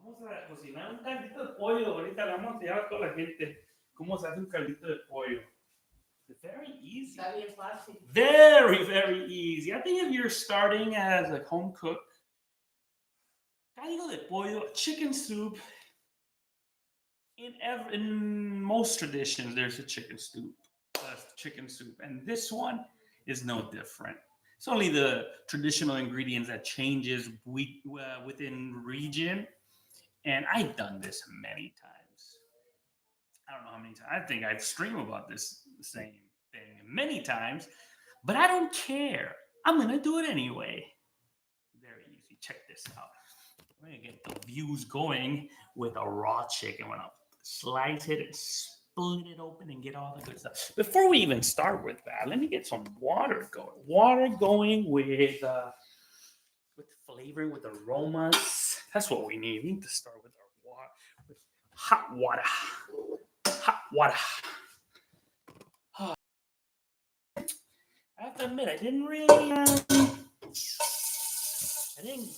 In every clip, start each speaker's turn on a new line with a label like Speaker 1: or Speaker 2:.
Speaker 1: Vamos a cocinar un caldito de pollo. Ahorita le vamos a enseñar a toda la gente cómo se hace un caldito de pollo. It's very easy.
Speaker 2: Está bien fácil.
Speaker 1: Very, very easy. I think if you're starting as a home cook, caldo de pollo, chicken soup. In most traditions, there's a chicken soup, and this one is no different. It's only the traditional ingredients that changes within region, and I've done this many times. I don't know how many times. I think I've streamed about this same thing many times, but I don't care. I'm gonna do it anyway. Very easy. Check this out. We're gonna get the views going with a raw chicken. We're gonna slice it, split it open, and get all the good stuff. Before we even start with that, let me get some water going. Water going with flavoring, with aromas. That's what we need. We need to start with our water, with hot water. Hot water. I have to admit, I didn't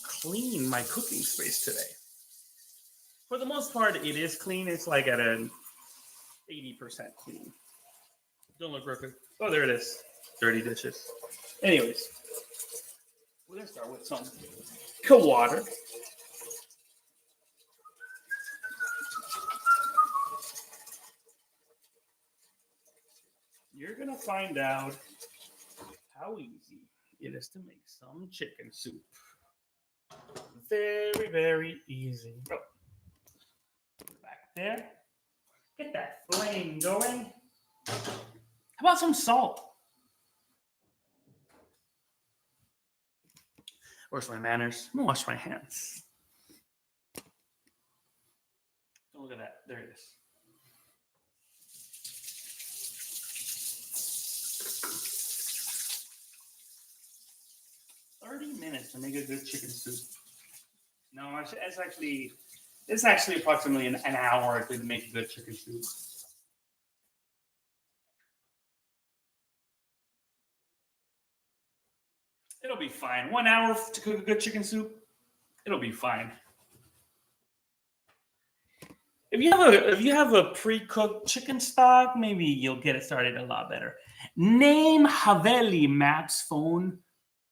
Speaker 1: clean my cooking space today. For the most part, it is clean. It's like at an 80% clean. Don't look real good. Oh, there it is. Dirty dishes. Anyways, we're going to start with some cold water. You're going to find out how easy it is to make some chicken soup. Very, very easy. Oh. Back there. Get that flame going. How about some salt? Where's my manners? I'm gonna wash my hands. Oh, look at that. There it is. $30 to make a good chicken soup. No, it's actually approximately an hour to make a good chicken soup. It'll be fine. 1 hour to cook a good chicken soup. It'll be fine. If you have a pre-cooked chicken stock, maybe you'll get it started a lot better. Name Haveli Maps phone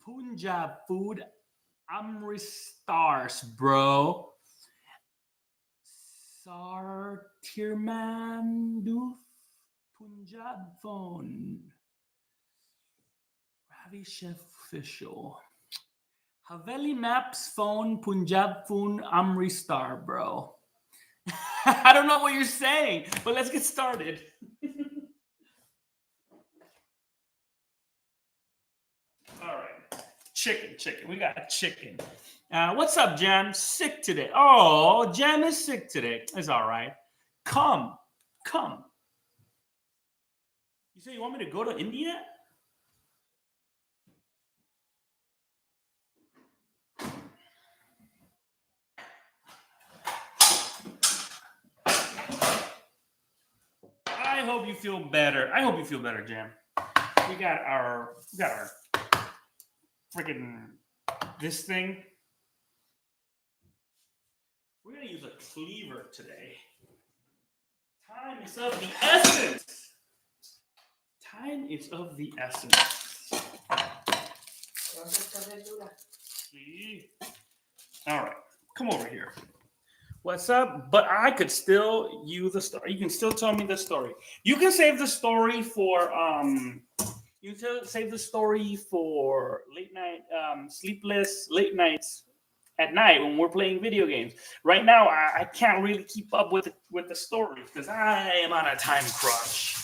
Speaker 1: Punjab food Amritsars, bro. Sartirmandu Punjab phone. Ravi Chef official. Haveli Maps phone Punjab phone Amritsar, bro. I don't know what you're saying, but let's get started. All right. Chicken. We got chicken. What's up, Jam? Sick today. Oh, Jam is sick today. It's all right. Come. You say you want me to go to India? I hope you feel better. Jam. We got our freaking this thing. We're gonna use a cleaver today. Time is of the essence. See? All right, come over here. What's up? But I could still use the story. You can still tell me the story. You can save the story for late night, sleepless late nights at night when we're playing video games. Right now, I can't really keep up with the story because I am on a time crunch.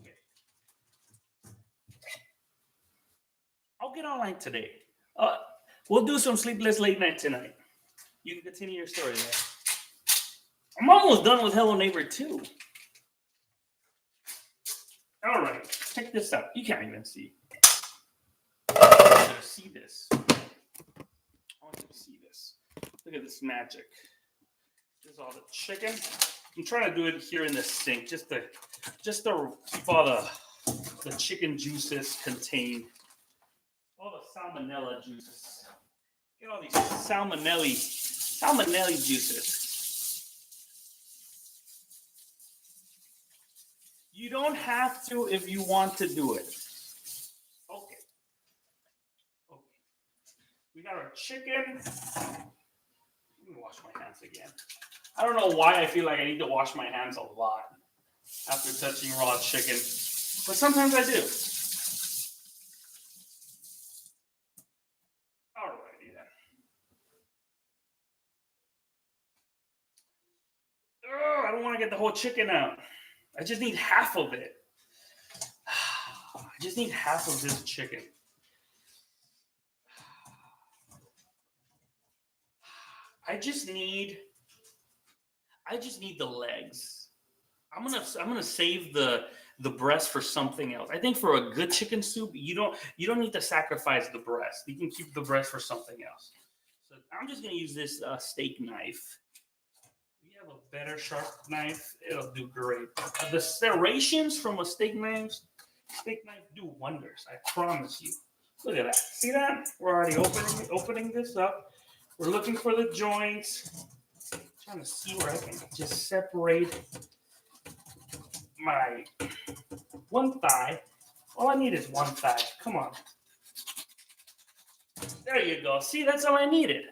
Speaker 1: Okay. I'll get online today. We'll do some sleepless late night tonight. You can continue your story there. I'm almost done with Hello Neighbor 2. All right, check this out. You can't even see. I want you to see this. Look at this magic. There's all the chicken. I'm trying to do it here in the sink, just to keep all the chicken juices contained. All the salmonella juices Get all these salmonella juices. You don't have to if you want to do it. Okay. We got our chicken. Let me wash my hands again. I don't know why I feel like I need to wash my hands a lot after touching raw chicken, but sometimes I do. Alrighty then. Oh, I don't want to get the whole chicken out. I just need half of it. I just need half of this chicken. I just need the legs. I'm gonna save the breast for something else. I think for a good chicken soup, you don't need to sacrifice the breast. You can keep the breast for something else. So I'm just gonna use this steak knife. If you have a better sharp knife, it'll do great. The serrations from a steak knife do wonders. I promise you. Look at that. See that? We're already opening this up. We're looking for the joints. Trying to see where I can just separate my one thigh. All I need is one thigh. Come on. There you go. See, that's all I needed.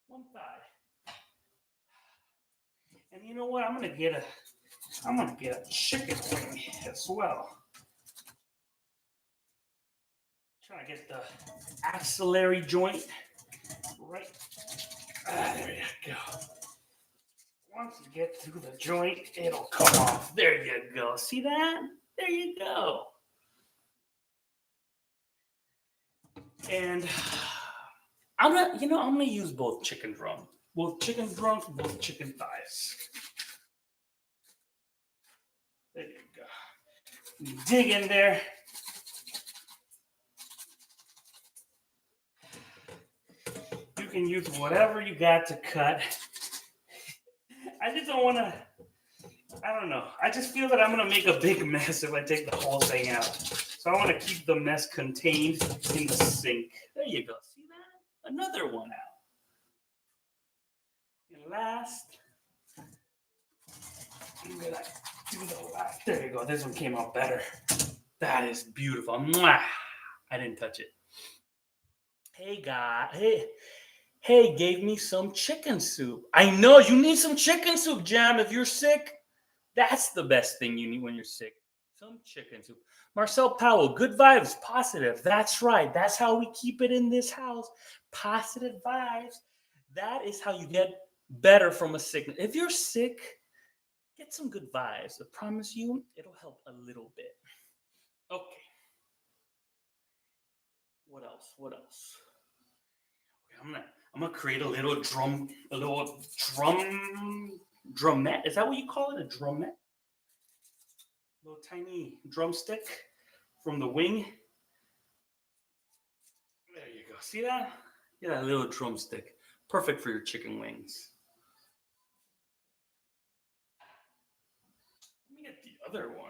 Speaker 1: One thigh. And you know what? I'm gonna get a chicken wing as well. Trying to get the axillary joint right. There you go. Once you get through the joint, it'll come off. There you go. See that? There you go. And I'm gonna use both chicken drums, both chicken thighs. There you go. Dig in there. You can use whatever you got to cut. I just don't want to, I don't know. I just feel that I'm going to make a big mess if I take the whole thing out. So I want to keep the mess contained in the sink. There you go. See that? Another one out. And last, I'm going to do the last. There you go. This one came out better. That is beautiful. Mwah! I didn't touch it. Hey, guy. Hey, gave me some chicken soup. I know you need some chicken soup, Jam. If you're sick, that's the best thing you need when you're sick. Some chicken soup. Marcel Powell, good vibes, positive. That's right. That's how we keep it in this house. Positive vibes. That is how you get better from a sickness. If you're sick, get some good vibes. I promise you, it'll help a little bit. Okay. What else? Okay, I'm gonna create a little drumette. Is that what you call it? A drumette? Little tiny drumstick from the wing. There you go. See that? Yeah, that little drumstick. Perfect for your chicken wings. Let me get the other one.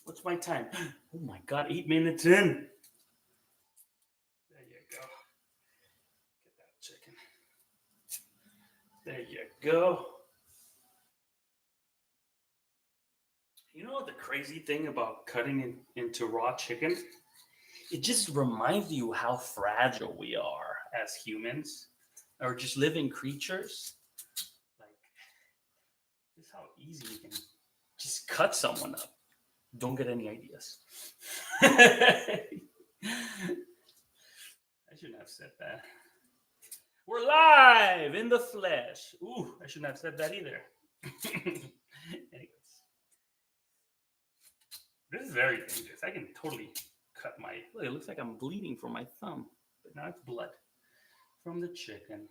Speaker 1: What's my time? Oh my God, 8 minutes in. There you go. Get that chicken. There you go. You know the crazy thing about cutting into raw chicken? It just reminds you how fragile we are as humans, or just living creatures. Like, this is how easy you can just cut someone up. Don't get any ideas. I shouldn't have said that. We're live in the flesh. Ooh, I shouldn't have said that either. Anyways. This is very dangerous. I can totally cut my... Look, it looks like I'm bleeding from my thumb. But now it's blood from the chicken.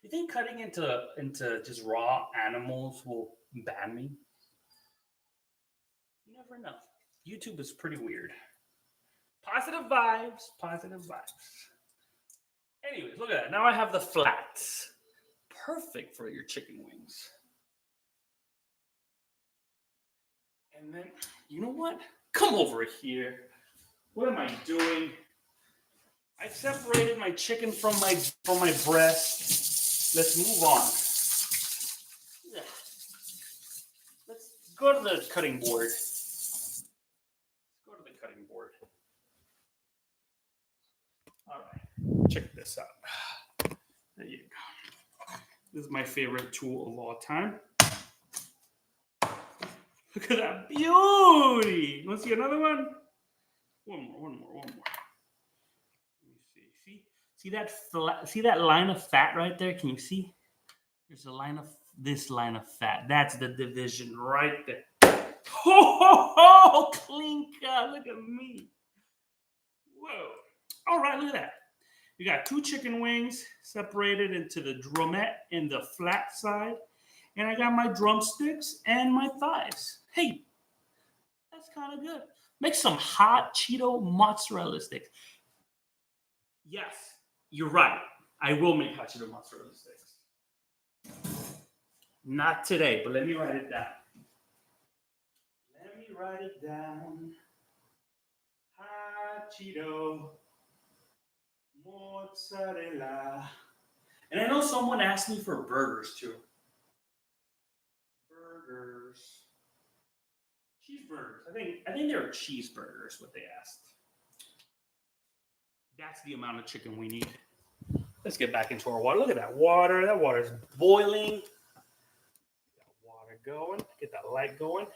Speaker 1: You think cutting into just raw animals will ban me? You never know. YouTube is pretty weird. Positive vibes. Anyways, look at that. Now I have the flats. Perfect for your chicken wings. And then You know what? Come over here. What am I doing? I separated my chicken from my breast. Let's move on. Let's go to the cutting board. All right. Check this out. There you go. This is my favorite tool of all time. Look at that beauty. You want to see another one? One more. Let me see that line of fat right there? Can you see? There's this line of fat. That's the division right there. Oh, clinker. Look at me. Whoa. All right, look at that. We got 2 chicken wings separated into the drumette and the flat side. And I got my drumsticks and my thighs. Hey, that's kind of good. Make some hot Cheeto mozzarella sticks. Yes, you're right. I will make hot Cheeto mozzarella sticks. Not today, but let me write it down. Hot Cheeto mozzarella. And I know someone asked me for burgers too. Cheeseburgers. I think they're cheeseburgers, what they asked. That's the amount of chicken we need. Let's get back into our water. Look at that water. That water is boiling. Get that water going. Get that light going.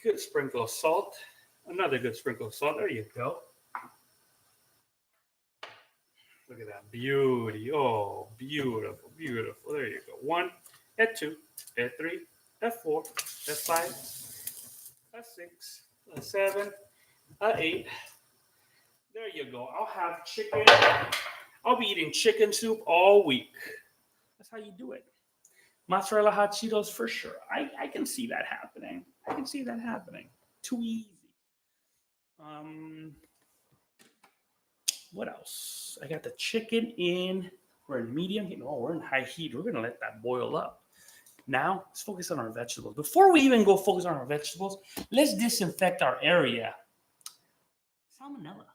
Speaker 1: Good sprinkle of salt. Another good sprinkle of salt. There you go. Look at that beauty. Oh, beautiful, beautiful. There you go. 1, add 2, add 3, add 4, add 5, add 6, add 7, add 8. There you go. I'll have chicken. I'll be eating chicken soup all week. That's how you do it. Mozzarella hot Cheetos for sure. I can see that happening. Too easy. What else? I got the chicken in. We're in medium heat. No, we're in high heat. We're going to let that boil up. Now, let's focus on our vegetables. Before we even go focus on our vegetables, let's disinfect our area. Salmonella.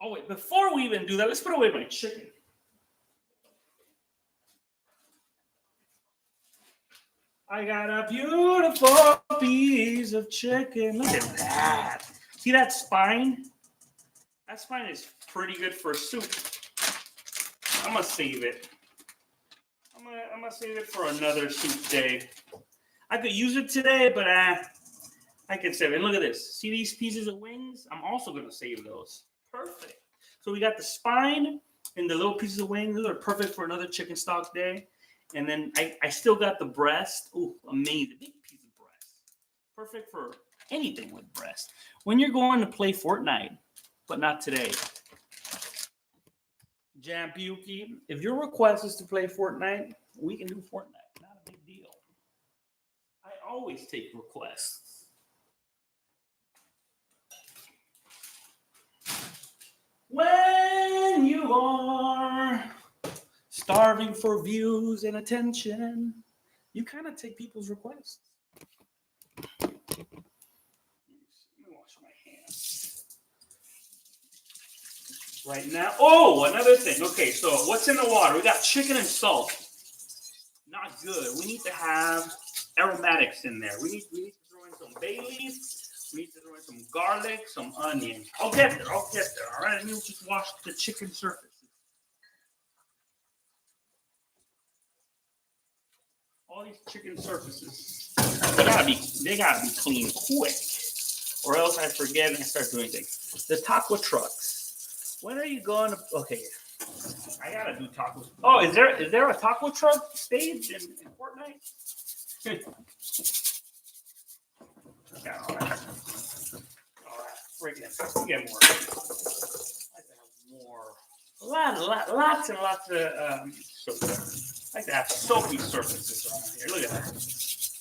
Speaker 1: Oh, wait. Before we even do that, let's put away my chicken. I got a beautiful piece of chicken. Look at that. See that spine? That spine is pretty good for soup. I'm going to save it. I'm gonna save it for another soup day. I could use it today, but I can save it. And look at this. See these pieces of wings? I'm also going to save those. Perfect. So we got the spine and the little pieces of wings. Those are perfect for another chicken stock day. And then I still got the breast. Ooh, amazing. Big piece of breast. Perfect for anything with breast. When you're going to play Fortnite, but not today. Jampuki, if your request is to play Fortnite, we can do Fortnite. Not a big deal. I always take requests. When you are starving for views and attention, you kind of take people's requests. Let me wash my hands. Right now. Oh, another thing. Okay, so what's in the water? We got chicken and salt. Not good. We need to have aromatics in there. We need to throw in some bay leaf. We need to throw in some garlic, some onions. I'll get there. All right, let me just wash the chicken surface. All these chicken surfaces, they gotta be clean quick, or else I forget and I start doing things. The taco trucks. When are you going to? Okay, I gotta do tacos. Oh, is there a taco truck stage in Fortnite? Yeah, all right. Freaking get more. I have more. Lots and lots of soap. I like to have soapy surfaces on here. Look at that.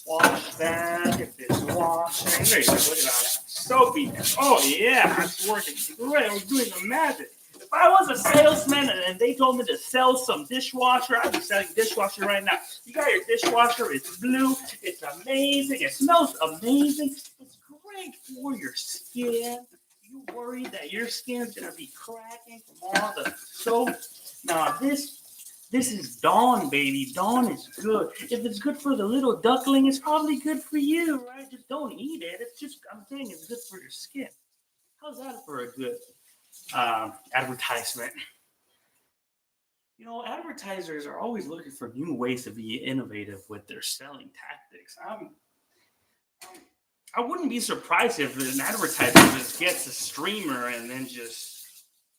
Speaker 1: Wash that. Get this washed. There you go. Look at that. Soapiness. Oh, yeah. It's working great. I'm doing the magic. If I was a salesman and they told me to sell some dishwasher, I'd be selling dishwasher right now. You got your dishwasher, it's blue, it's amazing, it smells amazing, it's great for your skin. You worried that your skin's gonna be cracking from all the soap. Now this is Dawn, baby. Dawn is good. If it's good for the little duckling, it's probably good for you, right? Just don't eat it. It's just, I'm saying it's good for your skin. How's that for a good advertisement? You know, advertisers are always looking for new ways to be innovative with their selling tactics. I wouldn't be surprised if an advertiser just gets a streamer and then just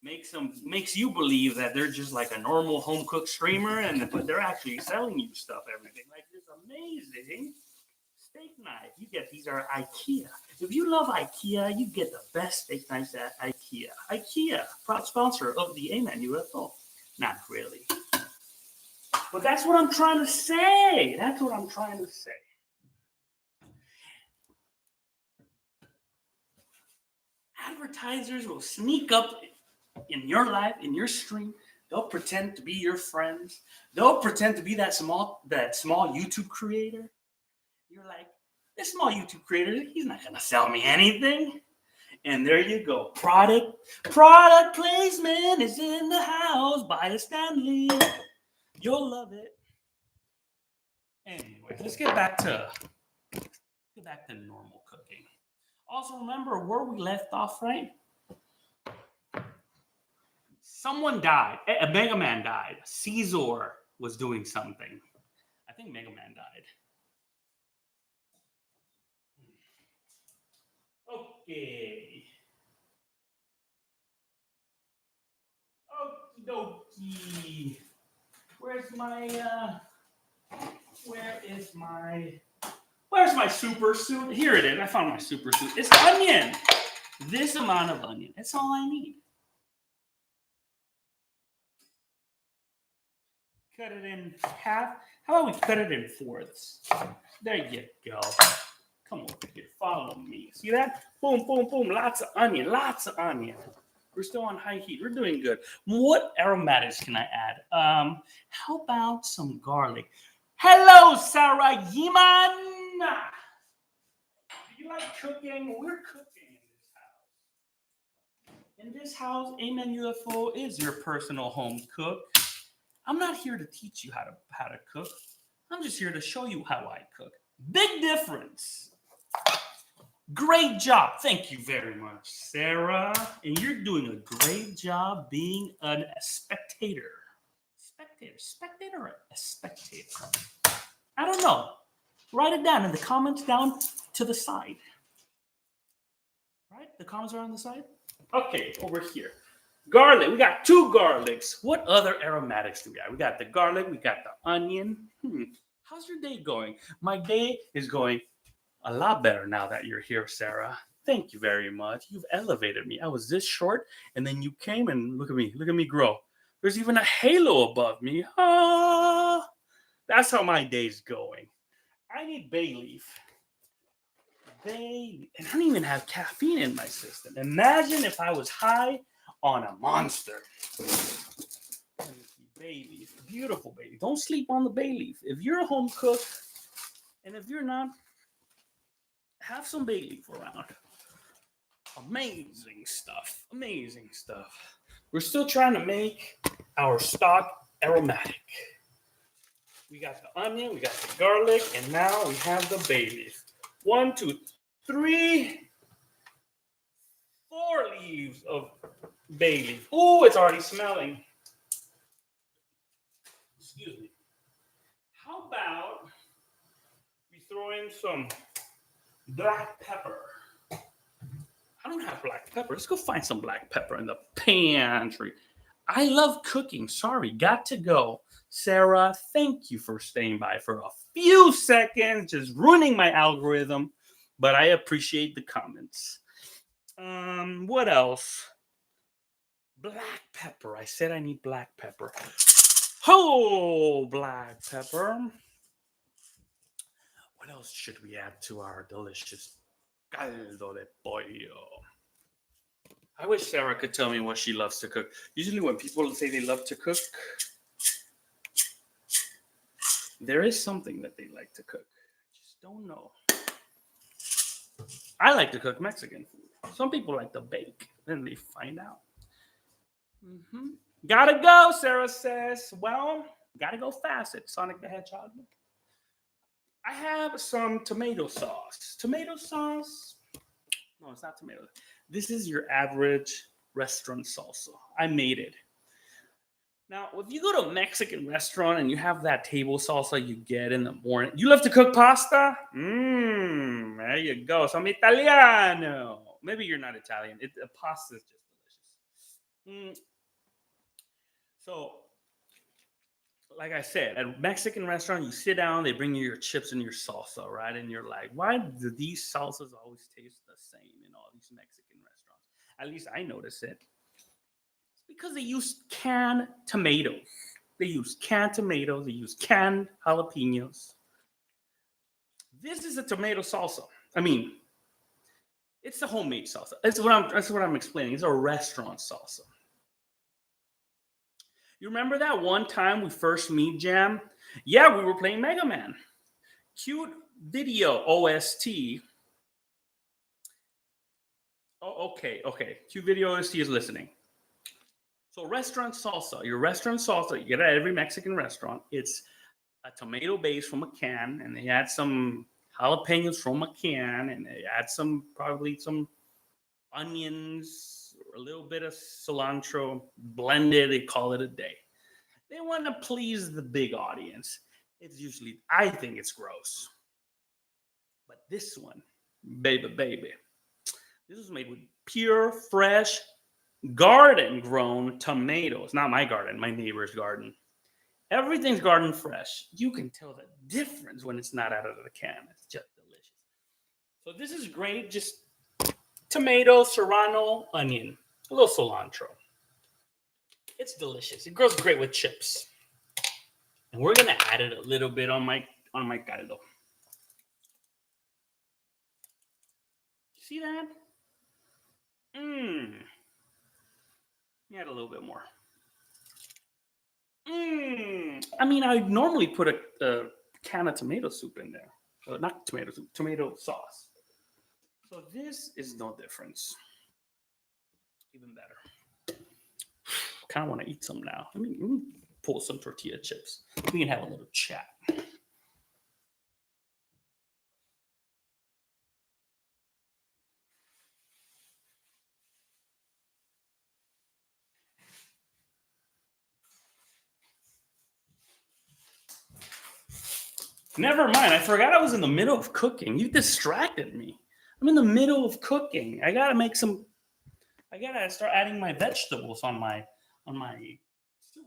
Speaker 1: makes you believe that they're just like a normal home cooked streamer, but they're actually selling you stuff, everything like this amazing steak knife. You get these are IKEA. If you love IKEA, you get the best steak knives at IKEA. IKEA, proud sponsor of the Amen UFO. Not really, but that's what I'm trying to say. That's what I'm trying to say. Advertisers will sneak up in your life, in your stream. They'll pretend to be your friends. They'll pretend to be that small YouTube creator. You're like, this small YouTube creator, he's not gonna sell me anything. And there you go. Product placement is in the house by a Stanley. You'll love it. Anyway, let's get back to normal cooking. Also, remember where we left off, right? Someone died. A Mega Man died. Caesar was doing something. I think Mega Man died. Okay. Okie dokie. Where's my super suit? Here it is. I found my super suit. It's onion. This amount of onion. That's all I need. Cut it in half. How about we cut it in fourths? There you go. Come over here. Follow me. See that? Boom, boom, boom. Lots of onion. Lots of onion. We're still on high heat. We're doing good. What aromatics can I add? How about some garlic? Hello, Sarah Yeman. Do you like cooking? We're cooking in this house. In this house, Amen UFO is your personal home cook. I'm not here to teach you how to cook. I'm just here to show you how I cook. Big difference. Great job. Thank you very much, Sarah. And you're doing a great job being a spectator. Spectator or a spectator? I don't know. Write it down in the comments down to the side. Right? The comments are on the side? Okay, over here. Garlic. We got 2 garlics. What other aromatics do we have? We got the garlic. We got the onion. How's your day going? My day is going a lot better now that you're here, Sarah. Thank you very much. You've elevated me. I was this short, and then you came and look at me grow. There's even a halo above me. Ah, that's how my day's going. I need bay leaf. And I don't even have caffeine in my system. Imagine if I was high on a monster. Bay leaf, beautiful bay leaf. Don't sleep on the bay leaf. If you're a home cook, and if you're not, have some bay leaf around. Amazing stuff. Amazing stuff. We're still trying to make our stock aromatic. We got the onion, we got the garlic, and now we have the bay leaf. 1, 2, 3, 4 leaves of bay leaf. Oh, it's already smelling. Excuse me. How about we throw in some black pepper? I don't have black pepper. Let's go find some black pepper in the pantry. I love cooking. Sorry, got to go. Sarah, thank you for staying by for a few seconds, just ruining my algorithm, but I appreciate the comments. What else? Black pepper. I said I need black pepper. Oh, black pepper. What else should we add to our delicious caldo de pollo? I wish Sarah could tell me what she loves to cook. Usually, when people say they love to cook, there is something that they like to cook. Just don't know. I like to cook Mexican food. Some people like to bake. Then they find out. Mm-hmm. Gotta go, Sarah says. Well, gotta go fast at Sonic the Hedgehog. I have some tomato sauce. Tomato sauce? No, it's not tomato. This is your average restaurant salsa. I made it. Now, if you go to a Mexican restaurant and you have that table salsa you get in the morning, you love to cook pasta? There you go. Some Italiano. Maybe you're not Italian. Pasta is just delicious. So, like I said, at a Mexican restaurant, you sit down, they bring you your chips and your salsa, right? And you're like, why do these salsas always taste the same in all these Mexican restaurants? At least I notice it. Because they use canned tomatoes. They use canned tomatoes. They use canned jalapenos. This is a tomato salsa. I mean, it's a homemade salsa. That's what I'm explaining. It's a restaurant salsa. You remember that one time we first meet Jam? Yeah, we were playing Mega Man. Cute video OST. Oh, okay. Cute video OST is listening. So restaurant salsa, your restaurant salsa, you get it at every Mexican restaurant. It's a tomato base from a can, and they add some jalapenos from a can, and they add probably some onions, a little bit of cilantro, blended. They call it a day. They want to please the big audience. I think it's gross. But this one, baby, this was made with pure, fresh, garden-grown tomatoes. Not my garden, my neighbor's garden. Everything's garden fresh. You can tell the difference when it's not out of the can. It's just delicious. So this is great. Just tomato, serrano, onion, a little cilantro. It's delicious. It goes great with chips. And we're gonna add it a little bit on my caldo. See that? Add a little bit more. I mean, I normally put a can of tomato soup in there. Not tomato soup, tomato sauce. So this is no difference. Even better. Kind of want to eat some now. Let me pull some tortilla chips. We can have a little chat. Never mind. I forgot I was in the middle of cooking. You distracted me. I'm in the middle of cooking. I gotta start adding my vegetables on my soup.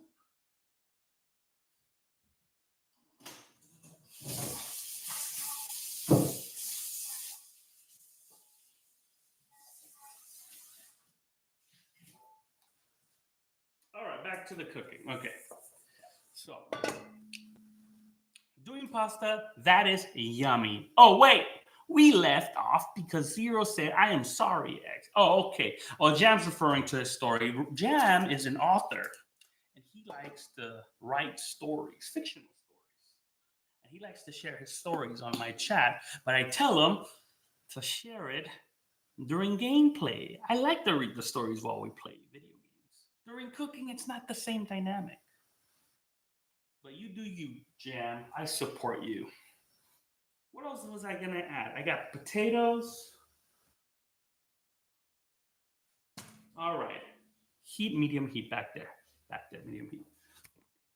Speaker 1: All right, back to the cooking. Okay. So, doing pasta, that is yummy. Oh, wait. We left off because Zero said, I am sorry, X. Oh, okay. Well, Jam's referring to his story. Jam is an author, and he likes to write stories, fictional stories. And he likes to share his stories on my chat, but I tell him to share it during gameplay. I like to read the stories while we play video games. During cooking, it's not the same dynamic. But you do you, Jam. I support you. What else was I going to add? I got potatoes. All right. Heat, medium heat back there. Back there, medium heat.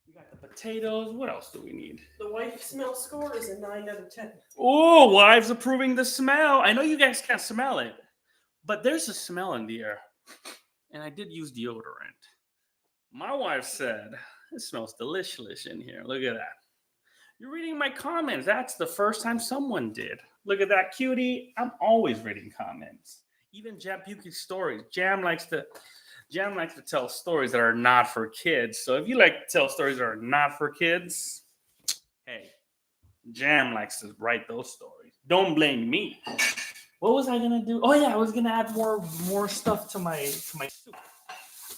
Speaker 1: We got the potatoes. What else do we need?
Speaker 2: The wife smell score is a 9 out of 10.
Speaker 1: Oh, wives approving the smell. I know you guys can't smell it, but there's a smell in the air. And I did use deodorant. My wife said, it smells delicious in here. Look at that. You're reading my comments. That's the first time someone did. Look at that, cutie. I'm always reading comments. Even Jam Puke's stories. Jam likes to tell stories that are not for kids. So if you like to tell stories that are not for kids, hey, Jam likes to write those stories. Don't blame me. What was I gonna do? Oh yeah, I was gonna add more stuff to my soup.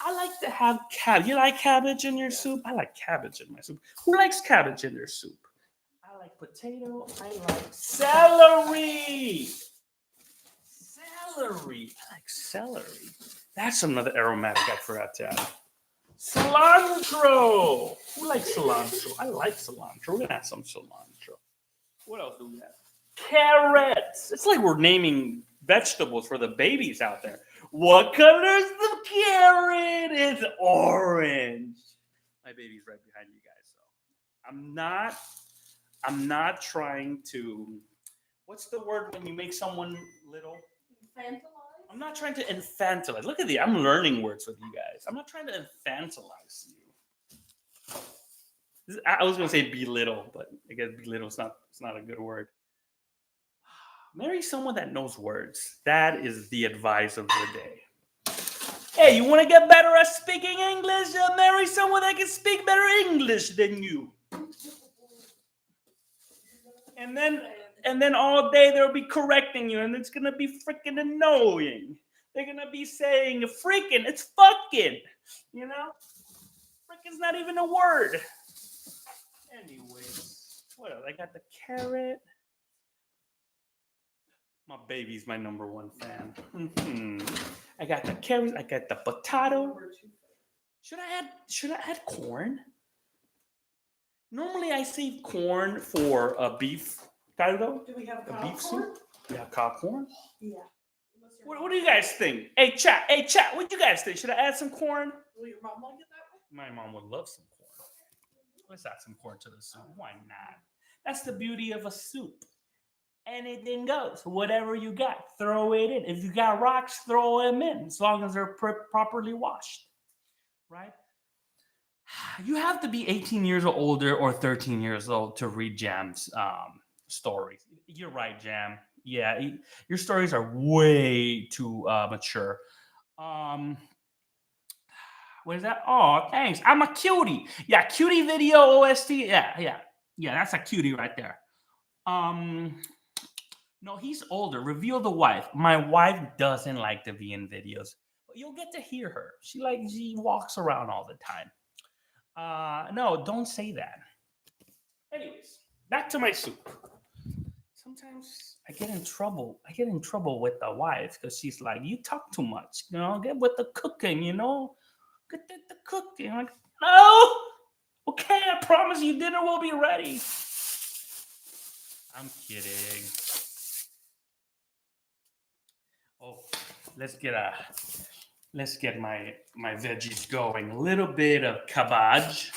Speaker 1: I like to have cabbage. You like cabbage in your soup? I like cabbage in my soup. Who likes cabbage in their soup? I like potato. I like celery. Celery. I like celery. That's another aromatic I forgot to add. Cilantro. Who likes cilantro? I like cilantro. We're gonna add some cilantro. What else do we have? Carrots. It's like we're naming vegetables for the babies out there. What color is the carrot? It's orange. My baby's right behind you guys, so I'm not trying to. What's the word when you make someone little?
Speaker 2: Infantilize?
Speaker 1: I'm not trying to infantilize. Look at the. I'm learning words with you guys. I'm not trying to infantilize you. I was going to say belittle, but I guess belittle is not. It's not a good word. Marry someone that knows words. That is the advice of the day. Hey, you want to get better at speaking English? Marry someone that can speak better English than you. And then all day they'll be correcting you, and it's gonna be freaking annoying. They're gonna be saying freaking, it's fucking, you know? Freaking's not even a word. Anyways, what else? I got the carrot. My baby's my number one fan. I got the carrots. I got the potato. Should I add corn? Normally I save corn for a beef caldo.
Speaker 2: Do we have
Speaker 1: A beef
Speaker 2: popcorn?
Speaker 1: soup. We have cob corn.
Speaker 2: Yeah.
Speaker 1: What do you guys think? Hey chat. What do you guys think? Should I add some corn?
Speaker 2: Will your mom like it that way?
Speaker 1: My mom would love some corn. Let's add some corn to the soup. Why not? That's the beauty of a soup. Anything goes. Whatever you got, throw it in. If you got rocks, throw them in, as long as they're properly washed, right? You have to be 18 years or older or 13 years old to read Jam's stories. You're right, Jam. Yeah, your stories are way too mature. What is that? Oh, thanks. I'm a cutie. Yeah, cutie video OST. Yeah. That's a cutie right there. No, he's older. Reveal the wife. My wife doesn't like to be in videos, but you'll get to hear her. She walks around all the time. No, don't say that. Anyways, back to my soup. Sometimes I get in trouble. I get in trouble with the wife because she's like, "You talk too much. Get with the cooking. Get the cooking." I'm like, no. Okay, I promise you, dinner will be ready. I'm kidding. Oh, let's get my veggies going. A little bit of cabbage.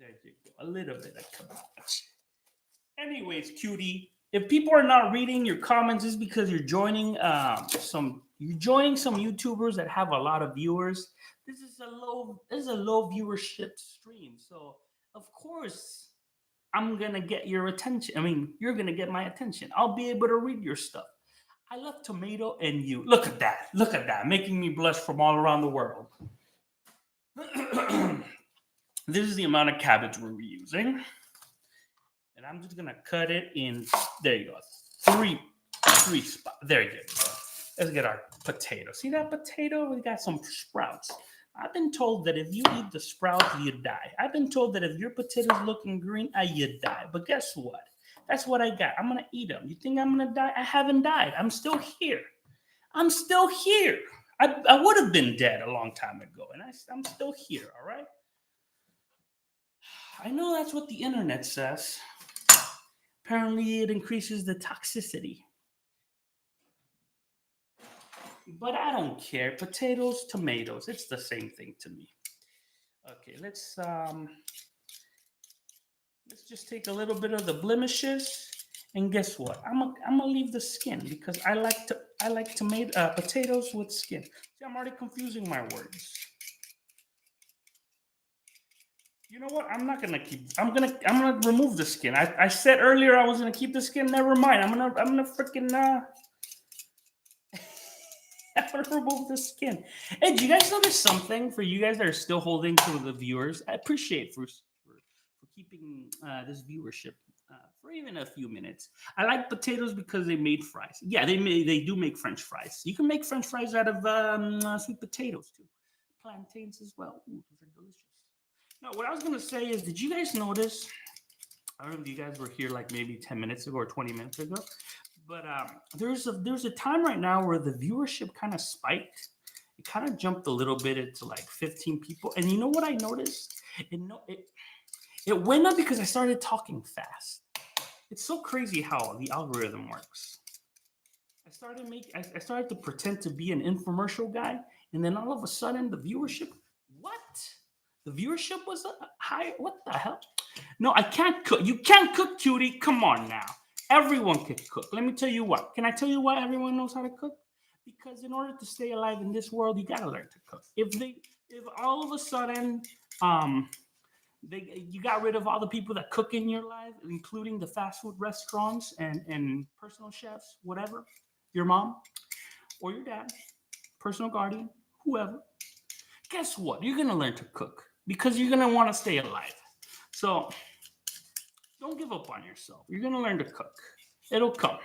Speaker 1: There you go. A little bit of cabbage. Anyways, cutie, if people are not reading your comments, it's because you're joining some YouTubers that have a lot of viewers. This is a low viewership stream, so of course I'm gonna get your attention. I mean, you're gonna get my attention. I'll be able to read your stuff. I love tomato and you. Look at that, making me blush from all around the world. This is the amount of cabbage we're using. And I'm just gonna cut it in, there you go, three spots. There you go. Let's get our potato. See that potato? We got some sprouts. I've been told that if you eat the sprouts, you die. I've been told that if your potato's looking green, you die. But guess what? That's what I got. I'm going to eat them. You think I'm going to die? I haven't died. I'm still here. I would have been dead a long time ago, and I'm still here, all right? I know that's what the internet says. Apparently, it increases the toxicity. But I don't care. Potatoes, tomatoes, it's the same thing to me. Okay, let's just take a little bit of the blemishes, and guess what? I'm gonna leave the skin because I like potatoes with skin. See, I'm already confusing my words. You know what? I'm gonna remove the skin. I said earlier I was gonna keep the skin. Never mind. I'm gonna freaking I'm gonna remove the skin. Hey, do you guys notice something for you guys that are still holding to the viewers? I appreciate for keeping this viewership for even a few minutes. I like potatoes because they made fries. Yeah, they do make French fries. You can make French fries out of sweet potatoes too, plantains as well. Ooh, those are delicious. Now, what I was gonna say is, did you guys notice? I don't know if you guys were here like maybe 10 minutes ago or 20 minutes ago, but there's a time right now where the viewership kind of spiked. It kind of jumped a little bit into like 15 people, and you know what I noticed? It went up because I started talking fast. It's so crazy how the algorithm works. I started to pretend to be an infomercial guy, and then all of a sudden the viewership. What? The viewership was high. What the hell? No, I can't cook. You can't cook, cutie. Come on now. Everyone can cook. Let me tell you what. Can I tell you why everyone knows how to cook? Because in order to stay alive in this world, you gotta learn to cook. If all of a sudden, you got rid of all the people that cook in your life, including the fast food restaurants and personal chefs, whatever, your mom or your dad, personal guardian, whoever. Guess what? You're gonna learn to cook because you're gonna want to stay alive. So don't give up on yourself. You're gonna learn to cook. It'll come.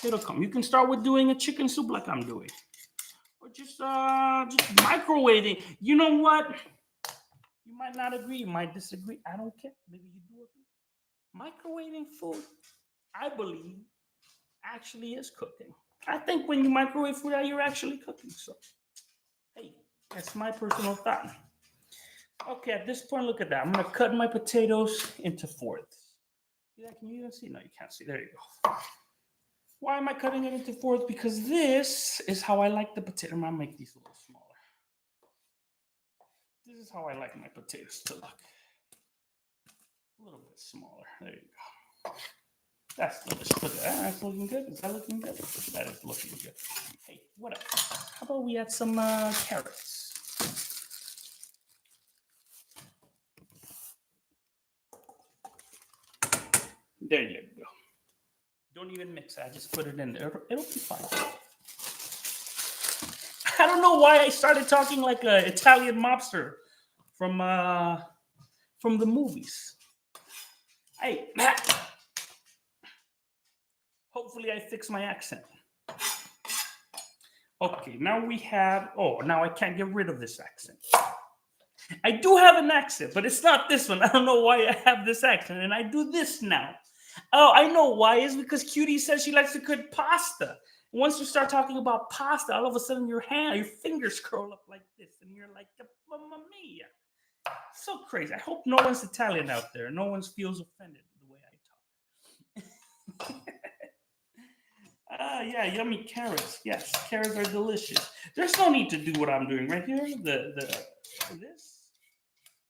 Speaker 1: It'll come. You can start with doing a chicken soup like I'm doing, or just microwaving. You know what? You might not agree. You might disagree. I don't care. Maybe you do agree. Microwaving food, I believe, actually is cooking. I think when you microwave food, you're actually cooking. So, hey, that's my personal thought. Okay, at this point, look at that. I'm gonna cut my potatoes into fourths. Yeah, can you even see? No, you can't see. There you go. Why am I cutting it into fourths? Because this is how I like the potato. I'm gonna make these a little smaller. This is how I like my potatoes to look. A little bit smaller. There you go. That's delicious. Look at that. That's looking good. Is that looking good? That is looking good. Hey, what else? How about we add some carrots? There you go. Don't even mix it. I just put it in there. It'll be fine. I don't know why I started talking like an Italian mobster from the movies. Hey, hopefully I fix my accent. Okay, now we have. Oh, now I can't get rid of this accent. I do have an accent, but it's not this one. I don't know why I have this accent, and I do this now. Oh, I know why. It's because Cutie says she likes to cook pasta. Once you start talking about pasta, all of a sudden your fingers curl up like this, and you're like, "Mamma mia!" So crazy. I hope no one's Italian out there. No one feels offended the way I talk. Yeah, yummy carrots. Yes, carrots are delicious. There's no need to do what I'm doing right here. This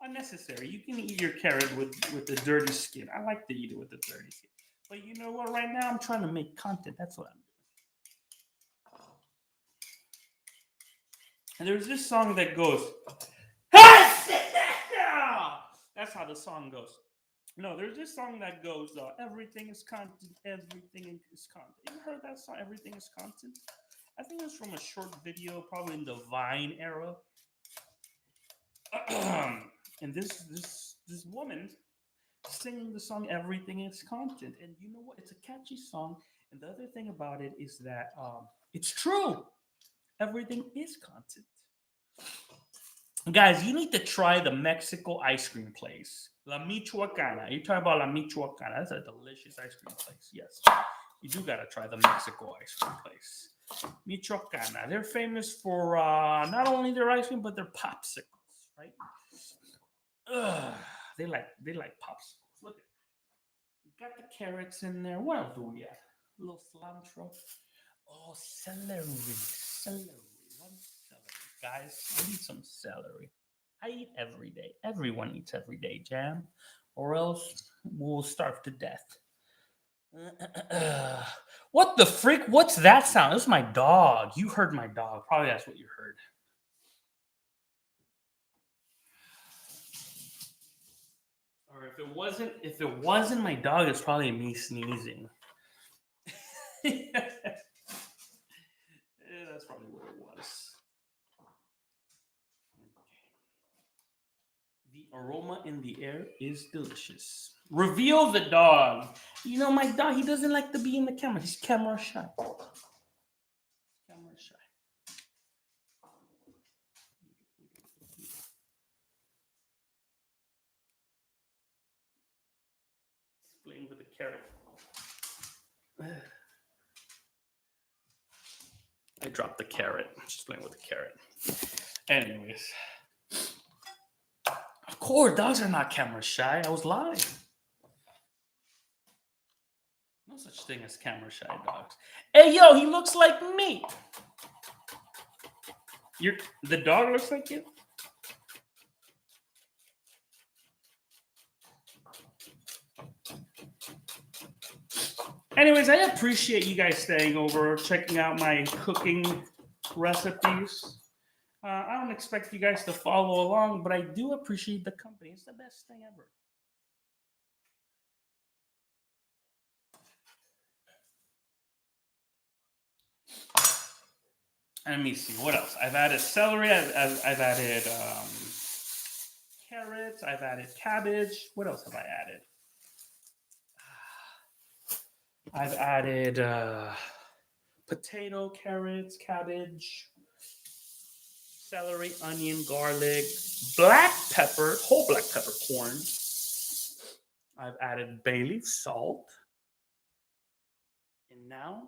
Speaker 1: unnecessary. You can eat your carrot with the dirty skin. I like to eat it with the dirty skin. But you know what? Right now I'm trying to make content. That's what I'm doing. And there's this song that goes. That's how the song goes. No, there's this song that goes, everything is content, everything is content. You ever heard that song, Everything is Content? I think it's from a short video, probably in the Vine era. And this woman singing the song Everything is Content. And you know what? It's a catchy song. And the other thing about it is that it's true. Everything is content. Guys, you need to try the Mexico ice cream place. La Michoacana. You're talking about La Michoacana. That's a delicious ice cream place. Yes. You do got to try the Mexico ice cream place. Michoacana. They're famous for not only their ice cream, but their popsicles, right? They like popsicles. Look at it. You got the carrots in there. What else do we have? A little cilantro. Oh, celery. Celery. One celery. Guys, I need some celery. I eat every day. Everyone eats every day, Jam. Or else we'll starve to death. What the frick? What's that sound? It's my dog. You heard my dog. Probably that's what you heard. Or if it wasn't my dog, it's probably me sneezing. Yeah, that's probably what it was. The aroma in the air is delicious. Reveal the dog. You know, my dog, he doesn't like to be in the camera. He's camera shy. Camera shy. He's playing with the carrot. I dropped the carrot. She's playing with the carrot. Anyways. Of course, dogs are not camera shy. I was lying. No such thing as camera shy dogs. Hey, yo, he looks like me. The dog looks like you? Anyways, I appreciate you guys staying over, checking out my cooking recipes. I don't expect you guys to follow along, but I do appreciate the company. It's the best thing ever. Let me see, what else? I've added celery, I've added carrots, I've added cabbage. What else have I added? I've added potato, carrots, cabbage, celery, onion, garlic, black pepper, whole black pepper, corn. I've added bay leaf, salt. And now,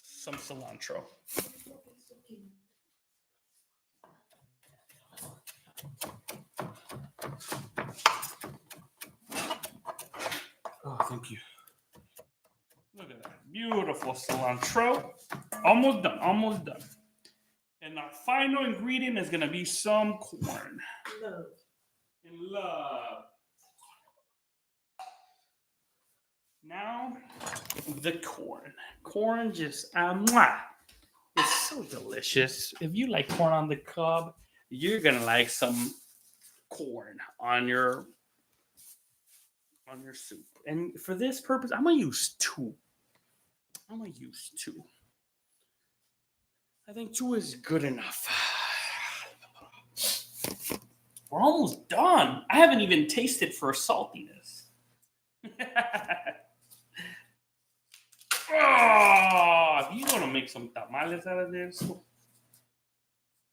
Speaker 1: some cilantro. Oh, thank you. Look at that. Beautiful cilantro. Almost done. Almost done. And our final ingredient is going to be some corn.
Speaker 2: Love.
Speaker 1: And love. Now, the corn. Corn just, it's so delicious. If you like corn on the cob, you're going to like some corn on your soup. And for this purpose, I'm going to use 2. I think 2 is good enough. We're almost done. I haven't even tasted for saltiness. Oh, if you want to make some tamales out of this,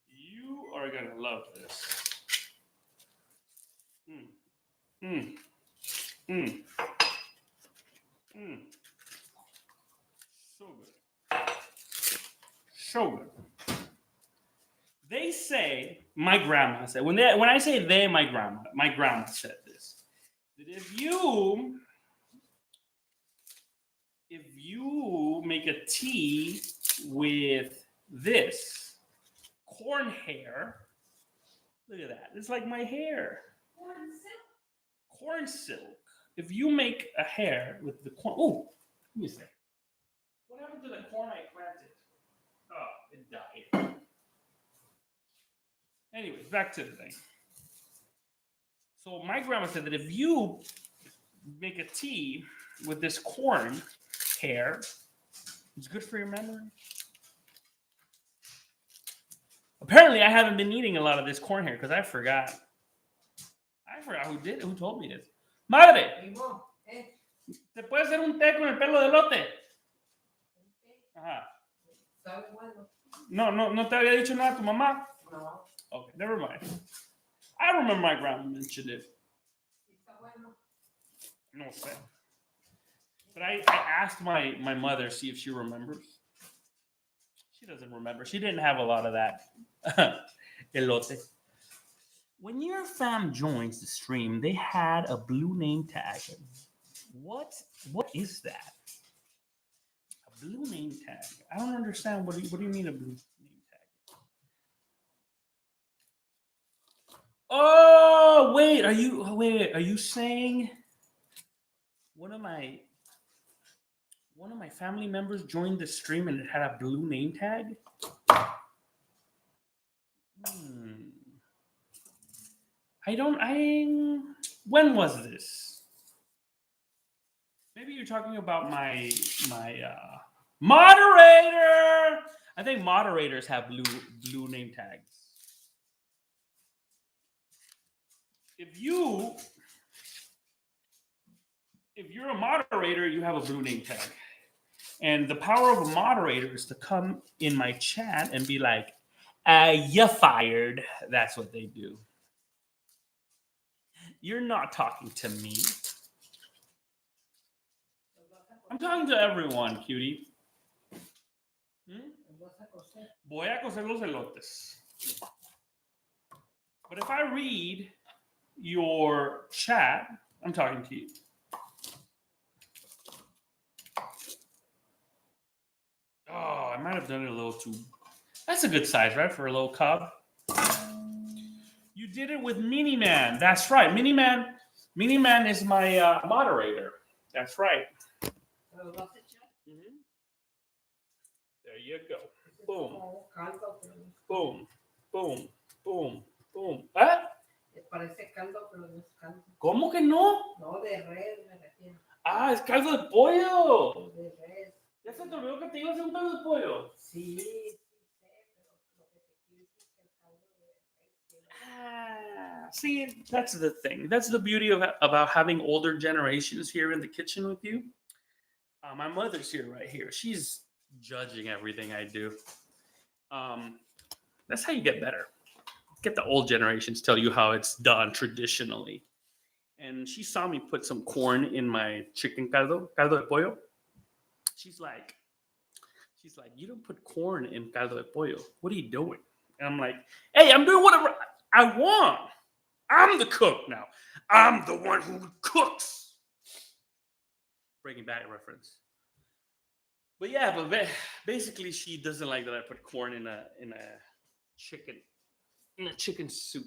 Speaker 1: you are going to love this. So good. So good. They say, my grandma said, when I say they, my grandma said this, that if you make a tea with this corn hair, look at that. It's like my hair. Corn silk. If you make a hair with the corn, let me see. What happened to the corn I planted? Oh, it died. Anyways, back to the thing. So my grandma said that if you make a tea with this corn hair, it's good for your memory. Apparently, I haven't been eating a lot of this corn hair because I forgot. Who told me this. Madre, ¿te puede hacer un té con el pelo de elote? Ajá. No te había dicho nada tu mamá?
Speaker 2: No.
Speaker 1: Okay, never mind. I remember my grandma mentioned it. No sé. But I asked my mother, see if she remembers. She doesn't remember. She didn't have a lot of that. Elote. When your fam joins the stream, they had a blue name tag. What is that? A blue name tag. I don't understand. What do you mean a blue name tag? Oh, wait. Are you saying one of my family members joined the stream and it had a blue name tag? When was this? Maybe you're talking about my moderator. I think moderators have blue name tags. if you're a moderator, you have a blue name tag. And the power of a moderator is to come in my chat and be like, you're fired. That's what they do. You're not talking to me. I'm talking to everyone, cutie. Voy a cocer los elotes. But if I read your chat, I'm talking to you. Oh, I might have done it a little too. That's a good size, right, for a little cub? You did it with Mini Man. That's right. Mini Man is my moderator. That's right. Mm-hmm. There you go. Boom. Boom. Boom. Boom. Boom. ¿Ah?
Speaker 2: Parece caldo, pero no es caldo.
Speaker 1: ¿Cómo que no?
Speaker 2: No, de res me refiero.
Speaker 1: Ah, es caldo de pollo.
Speaker 2: De res.
Speaker 1: ¿Ya se te olvidó que te iba a hacer un caldo de pollo?
Speaker 2: Sí, sí sé, pero lo que te quiero decir es que el caldo de res.
Speaker 1: See, that's the thing. That's the beauty about having older generations here in the kitchen with you. My mother's here, right here. She's judging everything I do. That's how you get better. Get the old generations tell you how it's done traditionally. And she saw me put some corn in my chicken caldo de pollo. She's like, you don't put corn in caldo de pollo. What are you doing? And I'm like, hey, I'm doing whatever I want. I'm the cook now. I'm the one who cooks. Breaking Bad reference. But yeah, but basically she doesn't like that I put corn in a chicken soup.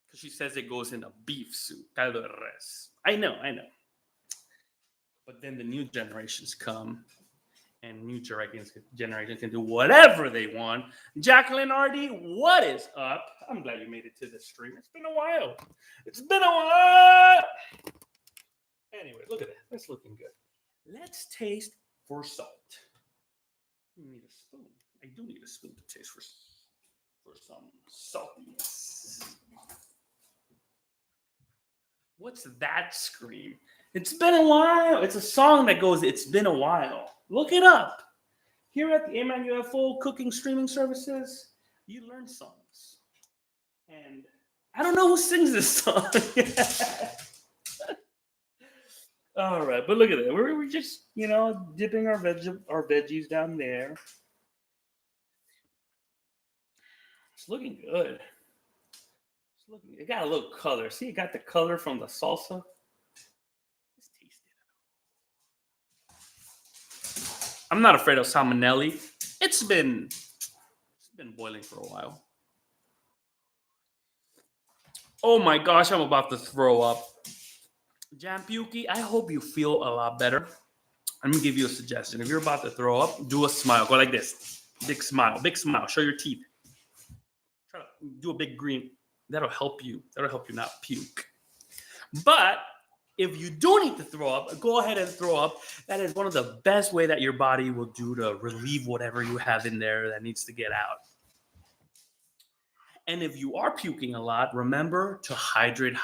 Speaker 1: Because she says it goes in a beef soup, caldo de res. I know. But then the new generations come, and new generations can do whatever they want. Jacqueline Hardy, what is up? I'm glad you made it to the stream. It's been a while. Anyway, look at that. That's looking good. Let's taste for salt. You need a spoon. I do need a spoon to taste for some saltiness. What's that scream? It's been a while. It's a song that goes, it's been a while. Look it up. Here at the AMAN Cooking Streaming Services, you learn songs. And I don't know who sings this song. All right, but look at it. We're just, dipping our veggies down there. It's looking good. It got a little color. See, it got the color from the salsa. Let's taste it. I'm not afraid of salmonella. It's been boiling for a while. Oh my gosh, I'm about to throw up. Jampuki, I hope you feel a lot better. Let me give you a suggestion. If you're about to throw up, do a smile. Go like this. Big smile. Show your teeth. Try to do a big grin. That'll help you. Not puke. But if you do need to throw up, go ahead and throw up. That is one of the best way that your body will do to relieve whatever you have in there that needs to get out. And if you are puking a lot, remember to hydrate.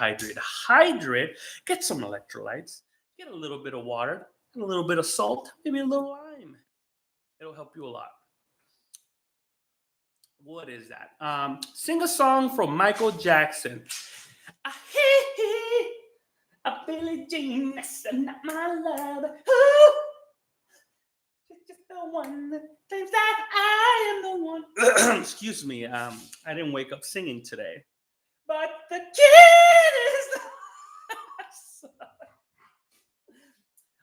Speaker 1: Get some electrolytes. Get a little bit of water, and a little bit of salt, maybe a little lime. It'll help you a lot. What is that? Sing a song from Michael Jackson. A Billie Jean, that's not my love. Ooh, just the one that thinks that I am the one. Excuse me, I didn't wake up singing today. But the kid is the...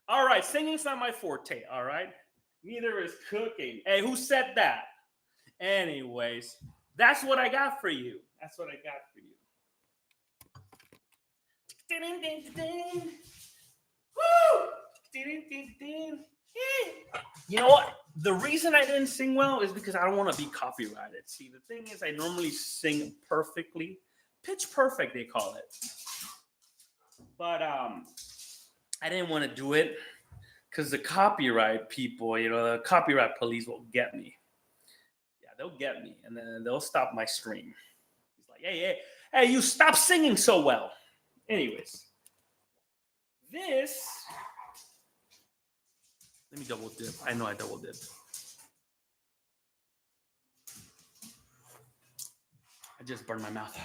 Speaker 1: All right, singing's not my forte, all right? Neither is cooking. Hey, who said that? Anyways, that's what I got for you. You know what? The reason I didn't sing well is because I don't want to be copyrighted. See, the thing is, I normally sing perfectly. Pitch perfect, they call it. But I didn't want to do it because the copyright people, the copyright police will get me. Yeah, they'll get me, and then they'll stop my stream. He's like, Hey, you stop singing so well. Anyways, this. Let me double dip. I know I double dip. I just burned my mouth.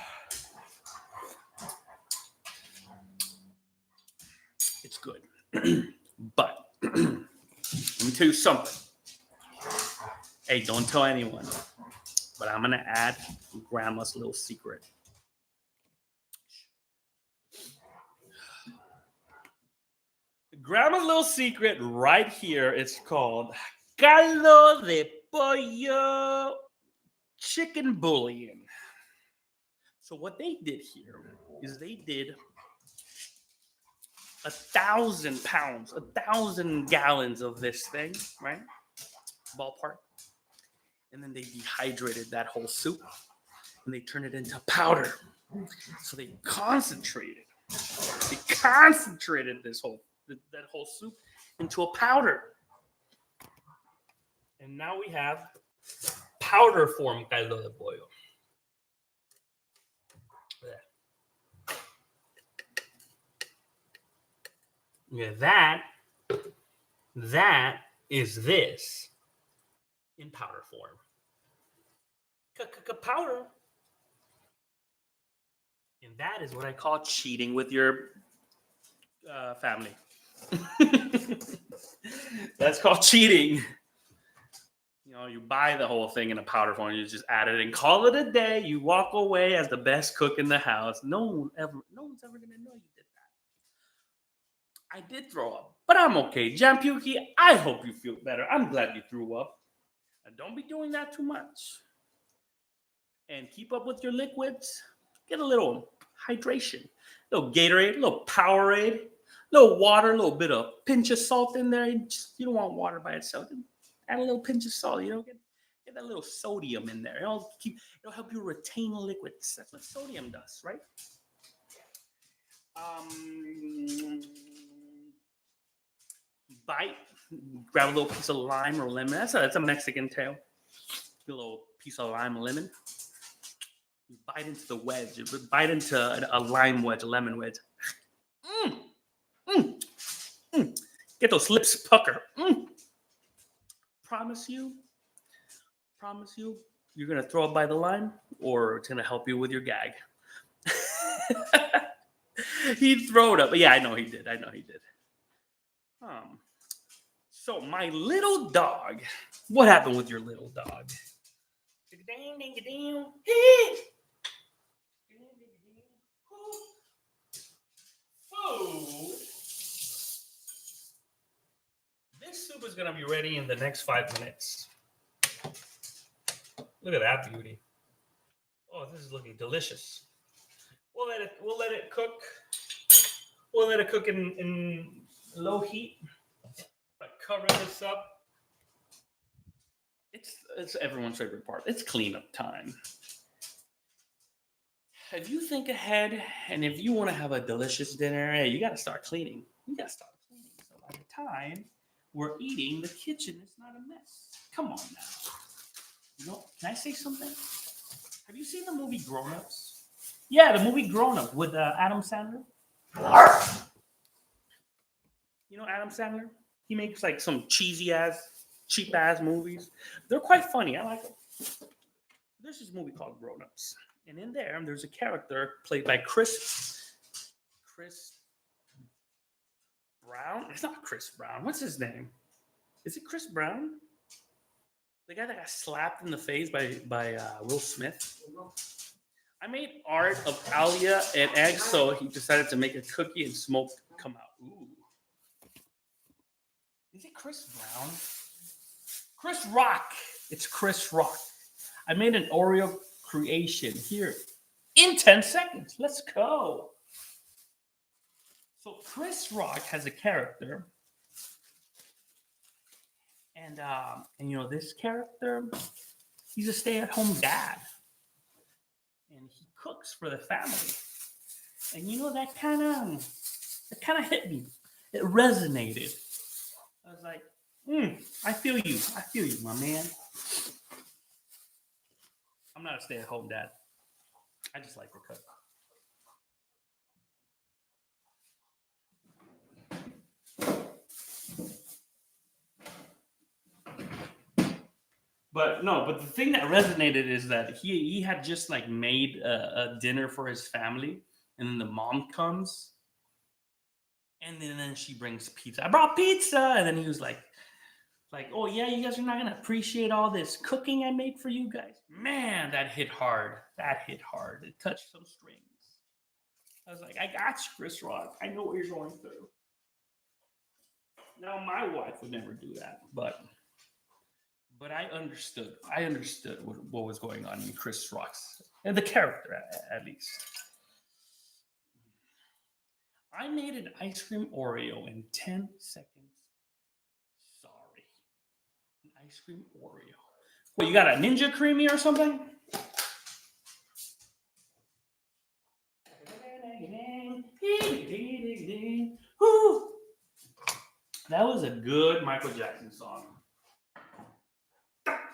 Speaker 1: It's good. But let me tell you something. Hey, don't tell anyone. But I'm going to add Grandma's little secret. Grandma's little secret right here is called caldo de pollo chicken bouillon. So what they did here is they did 1,000 pounds, 1,000 gallons of this thing, right? Ballpark. And then they dehydrated that whole soup and they turned it into powder. So they concentrated that whole soup into a powder. And now we have powder form caldo de pollo. Yeah, that is this in powder form. Powder. And that is what I call cheating with your family. That's called cheating. You know, you buy the whole thing in a powder form, you just add it and call it a day. You walk away as the best cook in the house. No one's ever gonna know you did that. I did throw up, but I'm okay. Jampuki, I hope you feel better. I'm glad you threw up. And don't be doing that too much. And keep up with your liquids. Get a little hydration, a little Gatorade, a little Powerade, a little water, a little bit of pinch of salt in there. You don't want water by itself. Add a little pinch of salt. You know, get that little sodium in there. It'll help you retain liquids. That's what sodium does, right? Bite. Grab a little piece of lime or lemon. That's a Mexican tale. A little piece of lime or lemon. You bite into the wedge. You bite into a lime wedge, a lemon wedge. Get those lips pucker. Promise you, you're going to throw up by the lime or it's going to help you with your gag. He'd throw it up. Yeah, I know he did. So my little dog, what happened with your little dog? Oh. This soup is going to be ready in the next 5 minutes. Look at that beauty. Oh, this is looking delicious. We'll let it cook. We'll let it cook in low heat. Cover this up. It's everyone's favorite part. It's cleanup time. If you think ahead and if you want to have a delicious dinner, hey, you got to start cleaning. So by the time we're eating, the kitchen is not a mess. Come on now. You know, can I say something? Have you seen the movie Grown Ups? Yeah, the movie Grown Ups with Adam Sandler. You know Adam Sandler? He makes like some cheap ass movies. They're quite funny. I like them. There's this movie called Grown Ups. And in there's a character played by Chris Brown. It's not Chris Brown. What's his name? Is it Chris Brown? The guy that got slapped in the face by Will Smith. I made art of Alia and eggs, so he decided to make a cookie and smoke come out. Ooh. Is it Chris Brown? Chris Rock. It's Chris Rock. I made an Oreo creation here in 10 seconds. Let's go. So Chris Rock has a character. And you know, this character, he's a stay-at-home dad. And he cooks for the family. And you know, that kind of hit me. It resonated. I was like, I feel you, my man. I'm not a stay-at-home dad. I just like the cut. But no, but the thing that resonated is that he had just like made a dinner for his family, and then the mom comes, and then she brings pizza. I brought pizza, and then he was like, oh yeah, you guys are not gonna appreciate all this cooking I made for you guys. Man, that hit hard. That hit hard. It touched some strings. I was like, I got you, Chris Rock. I know what you're going through. Now my wife would never do that, but I understood. I understood what was going on in Chris Rock's and the character at least. I made an ice cream Oreo in 10 seconds. Sorry. An ice cream Oreo. What, you got a Ninja Creamy or something? Woo! That was a good Michael Jackson song.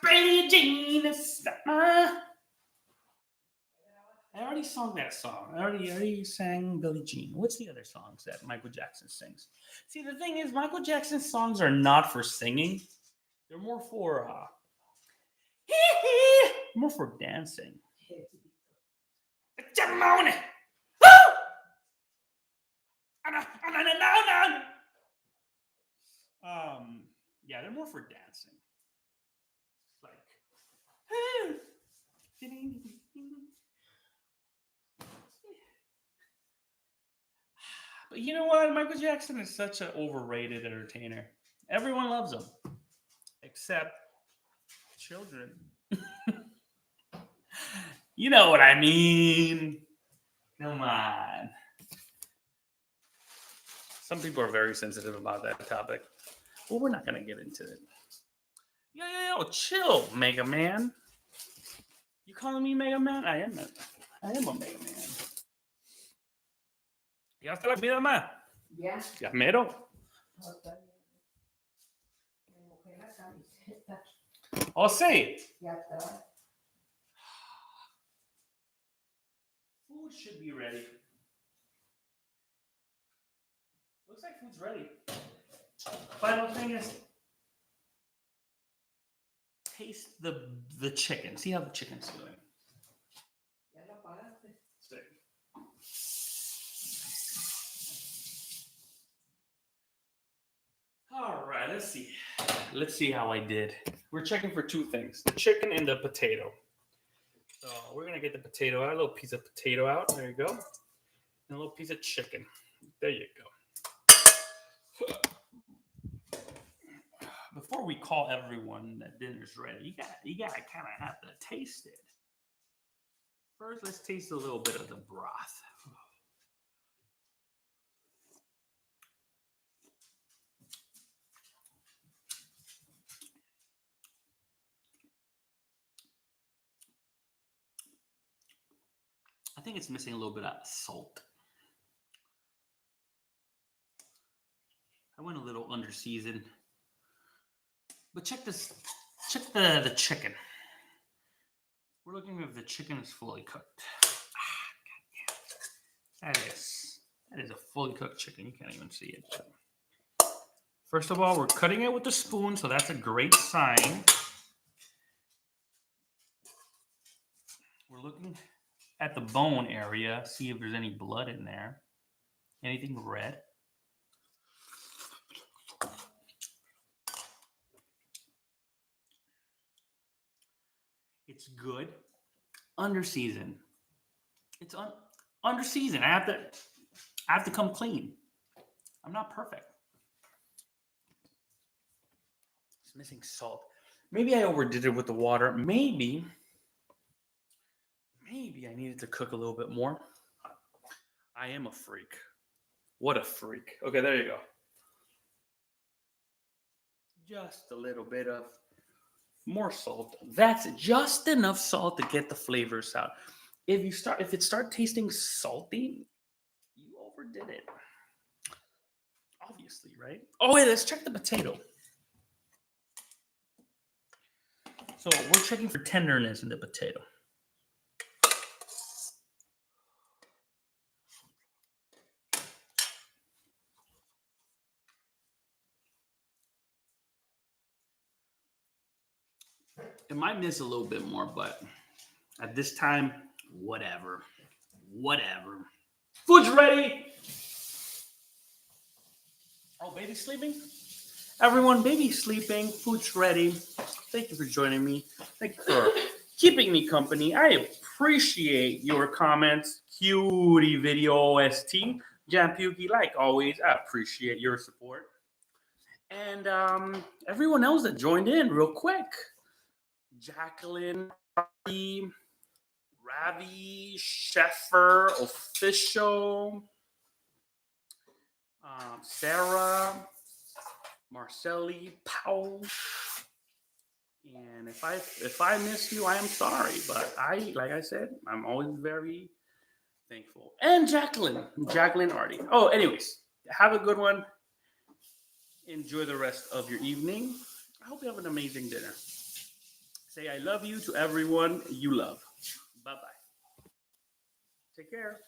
Speaker 1: Billie Jean is I already sung that song. I already sang Billie Jean. What's the other songs that Michael Jackson sings? See, the thing is, Michael Jackson's songs are not for singing. They're more for more for dancing. Yeah, they're more for dancing. Like, but you know what? Michael Jackson is such an overrated entertainer. Everyone loves him, except children. You know what I mean? Come on. Some people are very sensitive about that topic. Well, we're not going to get into it. Yo, chill, Mega Man. You calling me Mega Man? I am a Mega Man. ¿Ya está la vida, ma?
Speaker 2: Ya.
Speaker 1: Ya mero.
Speaker 2: No, está bien. Me mojé la camiseta.
Speaker 1: Oh, sí.
Speaker 2: Ya está.
Speaker 1: Food should be ready. Looks like food's ready. Final thing is taste the chicken. See how the chicken's doing.
Speaker 2: Ya lo apagaste.
Speaker 1: Sick. All right, let's see. Let's see how I did. We're checking for two things: the chicken and the potato. So we're gonna get the potato out, a little piece of potato out. There you go, and a little piece of chicken. There you go. Before we call everyone that dinner's ready, you gotta kind of have to taste it. First, let's taste a little bit of the broth. I think it's missing a little bit of salt. I went a little under seasoned. But check this. Check the chicken. We're looking if the chicken is fully cooked. That is a fully cooked chicken. You can't even see it. First of all, we're cutting it with a spoon, so that's a great sign. We're looking at the bone area, see if there's any blood in there. Anything red. It's good. Under seasoned. It's under seasoned. I have to come clean. I'm not perfect. It's missing salt. Maybe I overdid it with the water. Maybe I needed to cook a little bit more. I am a freak. What a freak. Okay, there you go. Just a little bit of more salt. That's just enough salt to get the flavors out. If it start tasting salty, you overdid it. Obviously, right? Oh wait, let's check the potato. So we're checking for tenderness in the potato. It might miss a little bit more, but at this time, whatever. Whatever. Food's ready. Oh, baby's sleeping? Everyone, baby's sleeping. Food's ready. Thank you for joining me. Thank you for keeping me company. I appreciate your comments. Cutie video OST. Jampuki, like always, I appreciate your support. And everyone else that joined in real quick. Jacqueline, Ravi, Sheffer, Official, Sarah, Marcelli, Powell. And if I missed you, I am sorry. But like I said, I'm always very thankful. And Jacqueline Artie. Oh, anyways, have a good one. Enjoy the rest of your evening. I hope you have an amazing dinner. Say I love you to everyone you love. Bye-bye. Take care.